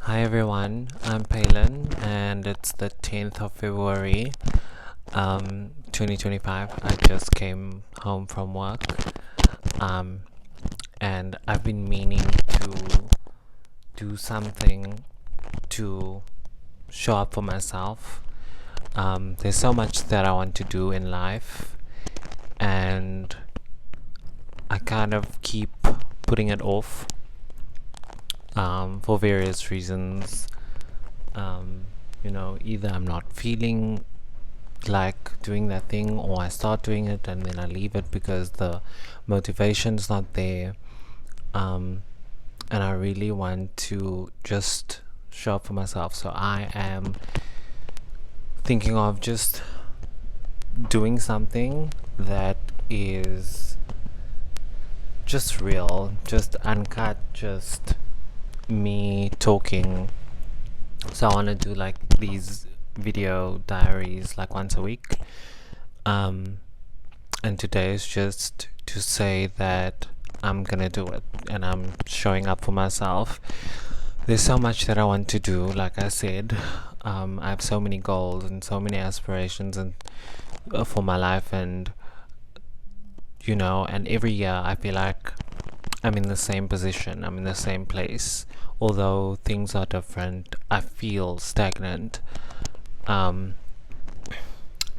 Hi everyone, I'm Palin and it's the 10th of February 2025. I just came home from work um, and I've been meaning to do something to show up for myself. There's so much that I want to do in life and I kind of keep putting it off for various reasons. Either I'm not feeling like doing that thing, or I start doing it and then I leave it because the motivation's not there. And I really want to just show up for myself. So I am thinking of just doing something that is just real, just uncut, just me talking. So I want to do like these video diaries like once a week. And today is just to say that I'm gonna do it and I'm showing up for myself. There's so much that I want to do, like I said. I have so many goals and so many aspirations and for my life, and and every year I feel like I'm in the same position, I'm in the same place. Although things are different, I feel stagnant. And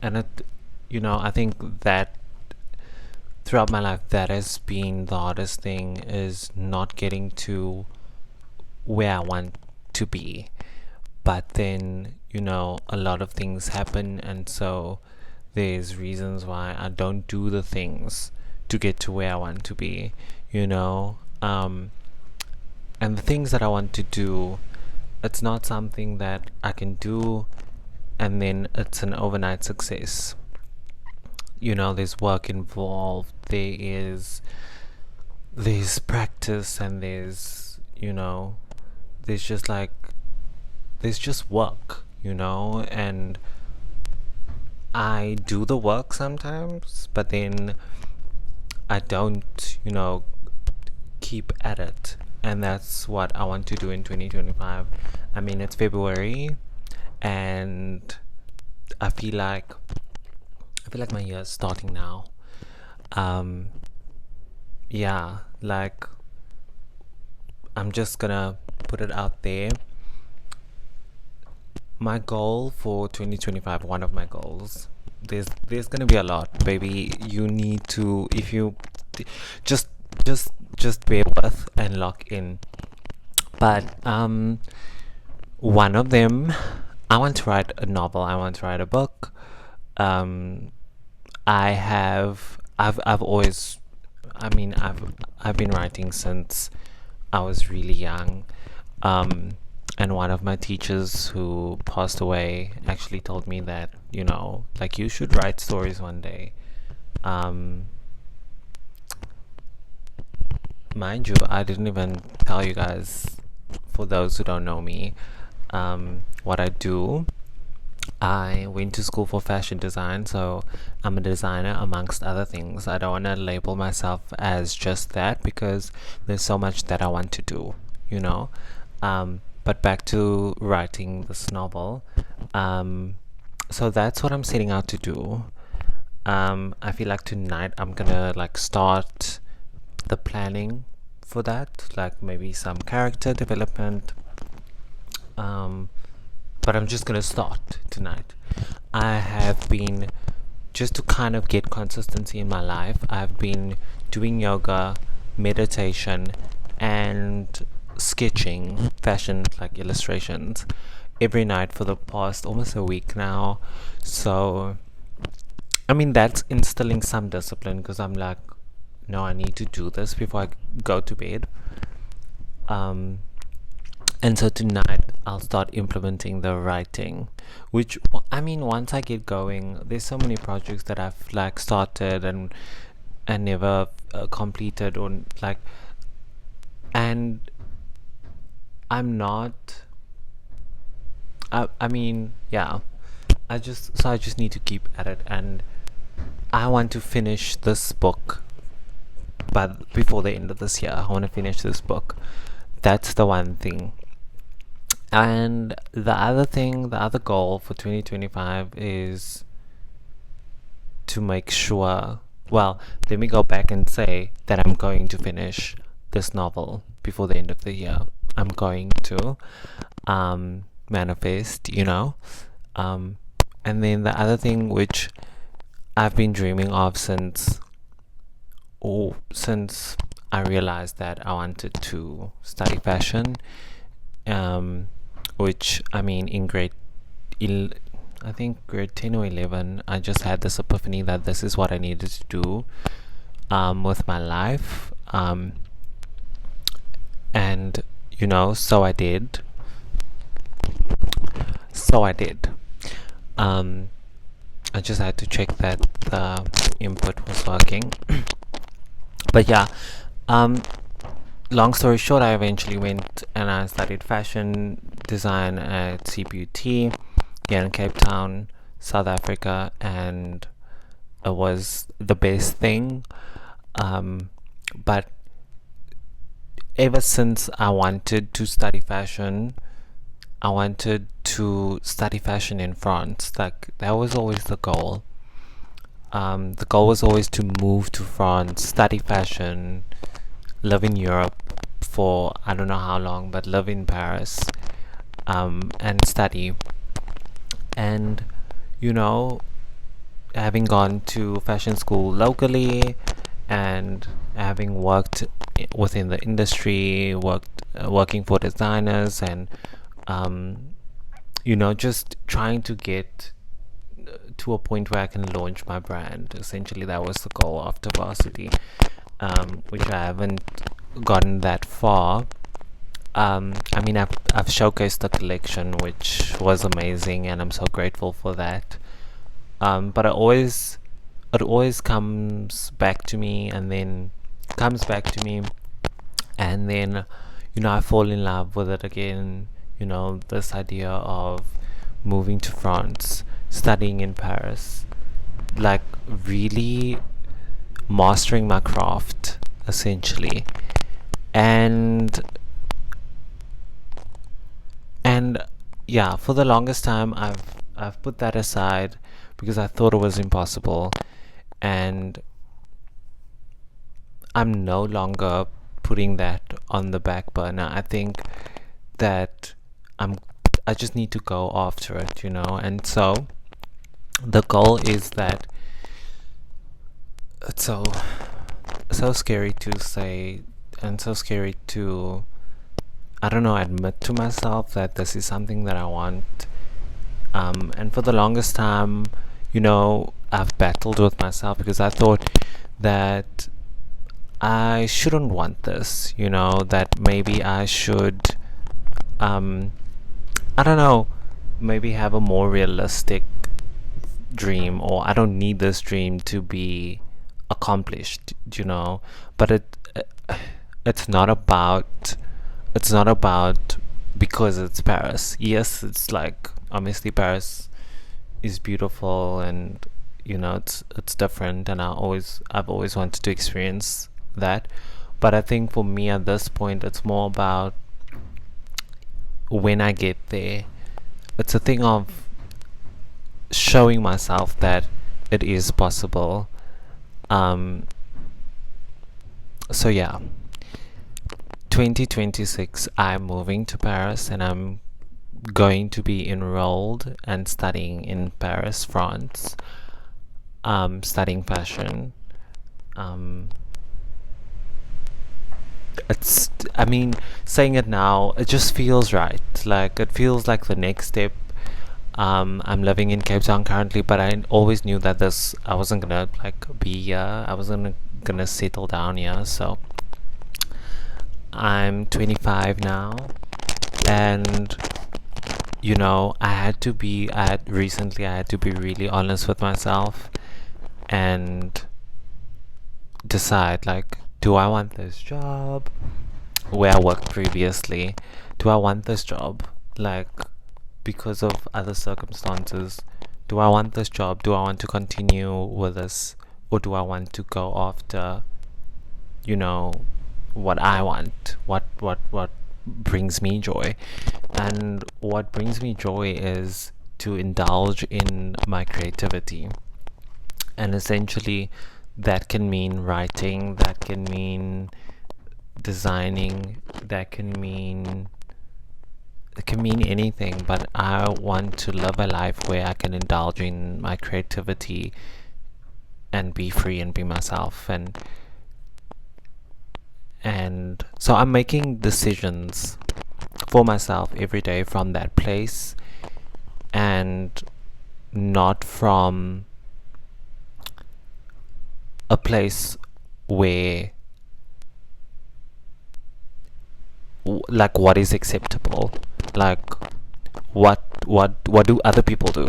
I think that throughout my life, that has been the hardest thing, is not getting to where I want to be. But then, a lot of things happen, and so there's reasons why I don't do the things to get to where I want to be, and the things that I want to do, it's not something that I can do and then it's an overnight success. There's work involved, there's practice, and there's just like there's just work, and I do the work sometimes, but then I don't, keep at it. And that's what I want to do in 2025. I mean, it's February and I feel like my year is starting now. Yeah, like I'm just gonna put it out there. My goal for 2025, one of my goals, there's gonna be a lot, baby. You need to, if you just just bear with and lock in. But one of them, I want to write a novel. I want to write a book. I've always, I've been writing since I was really young. And one of my teachers who passed away actually told me that, like, you should write stories one day. Mind you, I didn't even tell you guys, for those who don't know me, what I do. I went to school for fashion design, so I'm a designer amongst other things. I don't want to label myself as just that because there's so much that I want to do, But back to writing this novel. So that's what I'm setting out to do. I feel like tonight I'm gonna start the planning for that, like maybe some character development. But I'm just gonna start tonight. I have been, just to kind of get consistency in my life, I've been doing yoga, meditation, and sketching fashion, like illustrations, every night for the past almost a week now. So that's instilling some discipline, because I'm like, no, I need to do this before I go to bed. And so tonight I'll start implementing the writing, which, once I get going, there's so many projects that I've started and never completed, or and I'm not. Yeah. I just need to keep at it, and I want to finish this book. But before the end of this year, I want to finish this book. That's the one thing. And the other goal for 2025 is to make sure, well, let me go back and say that I'm going to finish this novel before the end of the year. I'm going to manifest, and then the other thing which I've been dreaming of since I realized that I wanted to study fashion, um, which I mean in I think grade 10 or 11, I just had this epiphany that this is what I needed to do with my life. And, so I did. So I did. I just had to check that the input was working. But yeah, long story short, I eventually went and I studied fashion design at CPUT here in Cape Town, South Africa, and it was the best thing. But ever since I wanted to study fashion, I wanted to study fashion in France. Like, that was always the goal. The goal was always to move to France, study fashion, live in Europe for I don't know how long, but live in Paris, and study. And, having gone to fashion school locally and having worked within the industry, working for designers, and just trying to get to a point where I can launch my brand. Essentially, that was the goal after varsity, which I haven't gotten that far. I mean, I've showcased the collection, which was amazing, and I'm so grateful for that. But it always comes back to me, and then I fall in love with it again. This idea of moving to France, studying in Paris, like really mastering my craft, essentially. And yeah, for the longest time I've put that aside because I thought it was impossible, and I'm no longer putting that on the back burner. I think that I just need to go after it, and so the goal is that it's so scary to say, and so scary to, I don't know, admit to myself that this is something that I want. And for the longest time, I've battled with myself because I thought that I shouldn't want this, that maybe I should, I don't know, maybe have a more realistic dream, or I don't need this dream to be accomplished, but it's not about because it's Paris. Yes, it's like, obviously Paris is beautiful, and it's different, and I've always wanted to experience that. But I think for me at this point, it's more about when I get there. It's a thing of showing myself that it is possible. So yeah, 2026 I'm moving to Paris, and I'm going to be enrolled and studying in Paris, France, studying fashion. I mean, saying it now, it just feels right. Like, it feels like the next step. I'm living in Cape Town currently, but I always knew that I wasn't gonna be here. I wasn't gonna settle down here. So I'm 25 now, and recently I had to be really honest with myself and decide, like, do I want this job where I worked previously? Do I want this job, like, because of other circumstances? Do I want this job? Do I want to continue with this, or do I want to go after what I want, what brings me joy. And what brings me joy is to indulge in my creativity. And essentially, that can mean writing, that can mean designing, that can mean, it can mean anything. But I want to live a life where I can indulge in my creativity and be free and be myself. And so I'm making decisions for myself every day from that place, and not from a place where like what is acceptable, like what do other people do,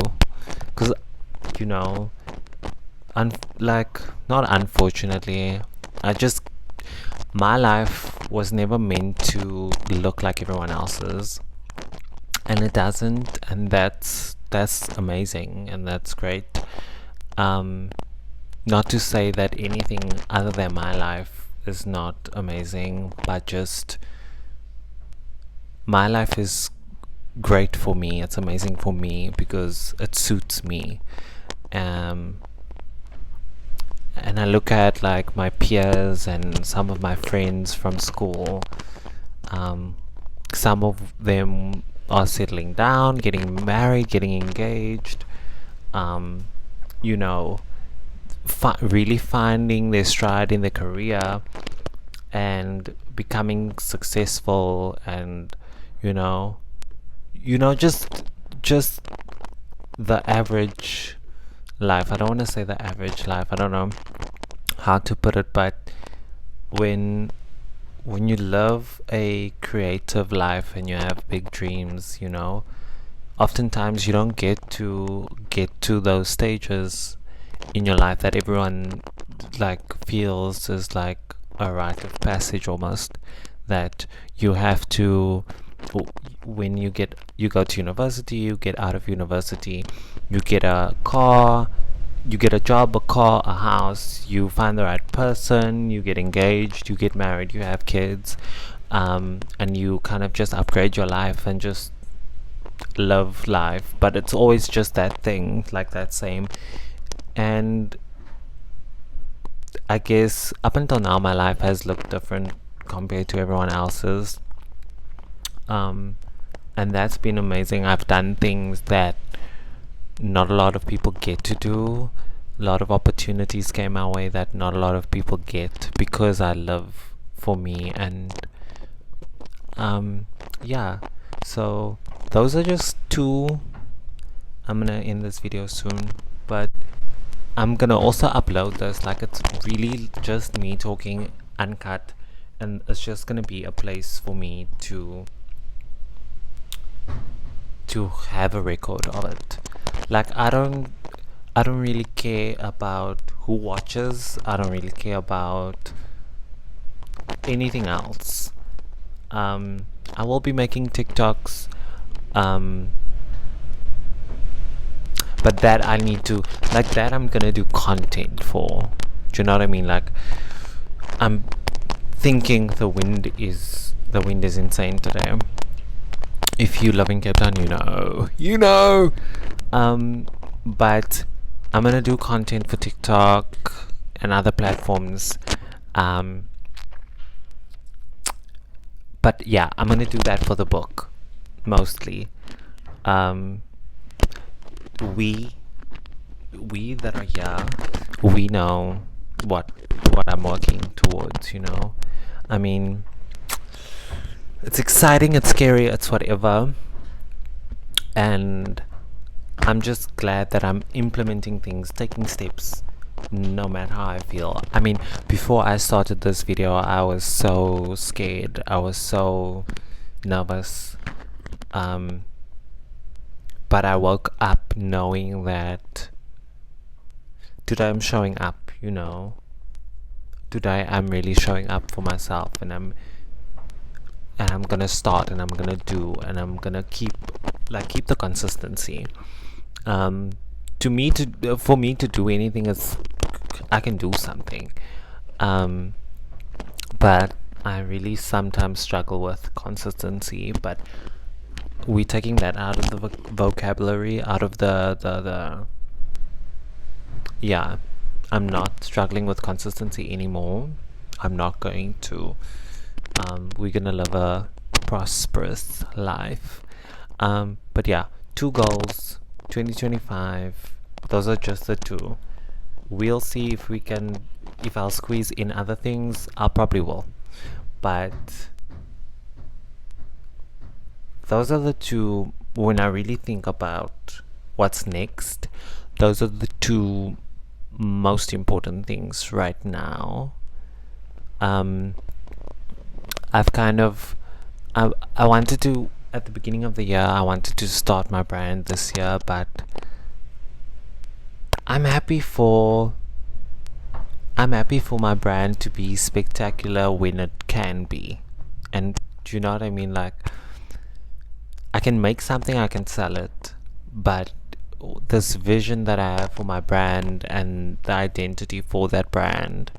because you know, like, not unfortunately, I just, my life was never meant to look like everyone else's, and it doesn't, and that's amazing, and that's great. Not to say that anything other than my life is not amazing, but just my life is great for me. It's amazing for me because it suits me. And I look at like my peers and some of my friends from school. Some of them are settling down, getting married, getting engaged. You know, really finding their stride in their career and becoming successful, and you know, just the average life. I don't want to say the average life, I don't know how to put it, but when you live a creative life and you have big dreams, you know, oftentimes you don't get to those stages in your life that everyone like feels is like a rite of passage almost, that you have to, when you go to university, you get out of university, you get a car, you get a job, a car, a house, you find the right person, you get engaged, you get married, you have kids, and you kind of just upgrade your life and just love life. But it's always just that thing, like that same. And I guess up until now my life has looked different compared to everyone else's, and that's been amazing. I've done things that not a lot of people get to do. A lot of opportunities came my way that not a lot of people get, because I live for me. And yeah, so those are just two. I'm gonna end this video soon, but I'm gonna also upload this, like, it's really just me talking uncut, and it's just gonna be a place for me to have a record of it. Like, I don't really care about who watches. I don't really care about anything else. I will be making TikToks, but that I need to, like, that I'm gonna do content for. Do you know what I mean? Like, I'm thinking the wind is insane today. If you live in Cape Town, you know. But I'm gonna do content for TikTok and other platforms. But yeah, I'm gonna do that for the book mostly. We that are here, we know what I'm working towards, you know. I mean, it's exciting, it's scary, it's whatever, and I'm just glad that I'm implementing things, taking steps, no matter how I feel. I mean, before I started this video, I was so scared, I was so nervous, but I woke up knowing that today I'm showing up, you know. Today I'm really showing up for myself, and I'm gonna start, and I'm gonna do, and I'm gonna keep the consistency. For me to do anything is, I can do something, but I really sometimes struggle with consistency, but we're taking that out of the vocabulary, out of the yeah. I'm not struggling with consistency anymore. I'm not going to. We're gonna live a prosperous life. But yeah, 2 goals, 2025. Those are just the two. We'll see if we can. If I'll squeeze in other things, I'll probably will. But those are the two. When I really think about what's next, those are the two most important things right now. I've kind of I wanted to, at the beginning of the year, I wanted to start my brand this year, but I'm happy for my brand to be spectacular when it can be. And do you know what I mean? Like, I can make something, I can sell it, but this vision that I have for my brand and the identity for that brand,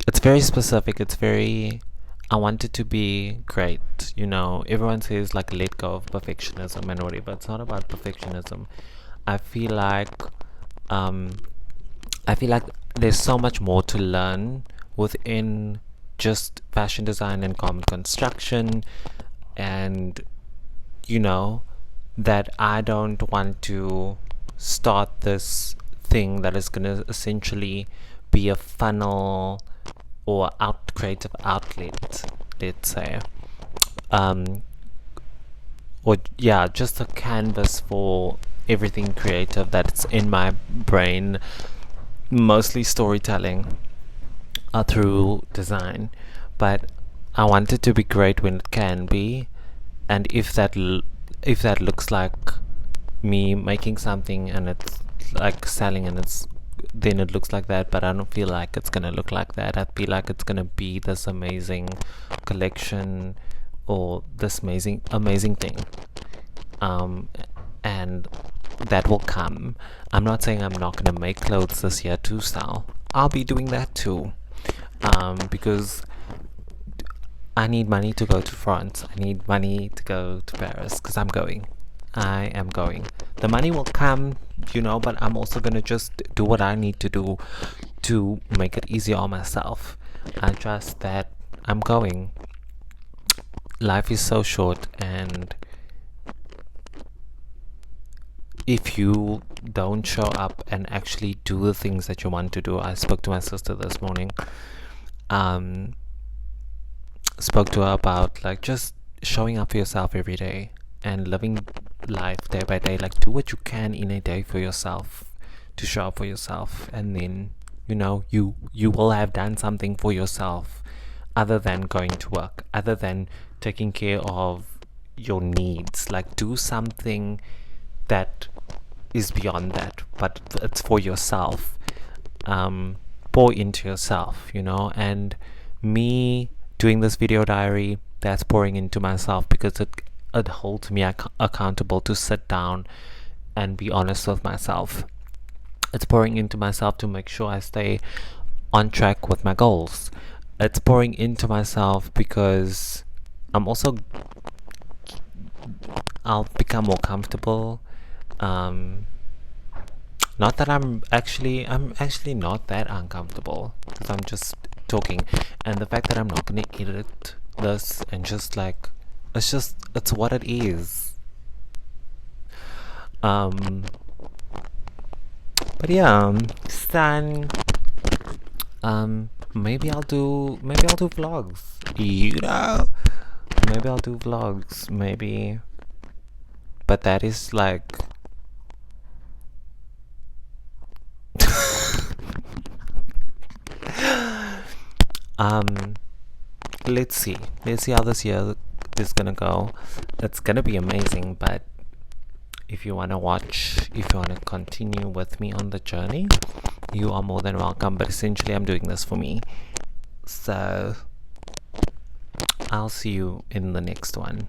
it's very specific. It's very, I want it to be great. You know, everyone says like let go of perfectionism and whatever. It's not about perfectionism. I feel like there's so much more to learn within just fashion design and garment construction, and you know, that I don't want to start this thing that is gonna essentially be a funnel or creative outlet, let's say, or yeah, just a canvas for everything creative that's in my brain, mostly storytelling through design. But I want it to be great when it can be, and if that looks like me making something and it's like selling and then it looks like that, but I don't feel like it's gonna look like that. I feel like it's gonna be this amazing collection or this amazing thing, and that will come. I'm not saying I'm not gonna make clothes this year to sell. I'll be doing that too, because I need money to go to France. I need money to go to Paris because I am going. The money will come, you know, but I'm also gonna just do what I need to do to make it easier on myself. I trust that I'm going. Life is so short, and if you don't show up and actually do the things that you want to do, I spoke to my sister this morning. Spoke to her about like just showing up for yourself every day and living life day by day. Like, do what you can in a day for yourself to show up for yourself, and then you know you will have done something for yourself other than going to work, other than taking care of your needs. Like, do something that is beyond that, but it's for yourself. Pour into yourself, you know. And me doing this video diary, that's pouring into myself, because it holds me accountable to sit down and be honest with myself. It's pouring into myself to make sure I stay on track with my goals. It's pouring into myself because I'll become more comfortable. Not that I'm actually not that uncomfortable, because I'm just talking, and the fact that I'm not gonna edit this and just like it's what it is. But yeah, Stan. Maybe I'll do vlogs. You know, maybe I'll do vlogs. Maybe, but that is like. Let's see how this year is gonna go. It's gonna be amazing, but if you want to continue with me on the journey, you are more than welcome. But essentially, I'm doing this for me, so I'll see you in the next one.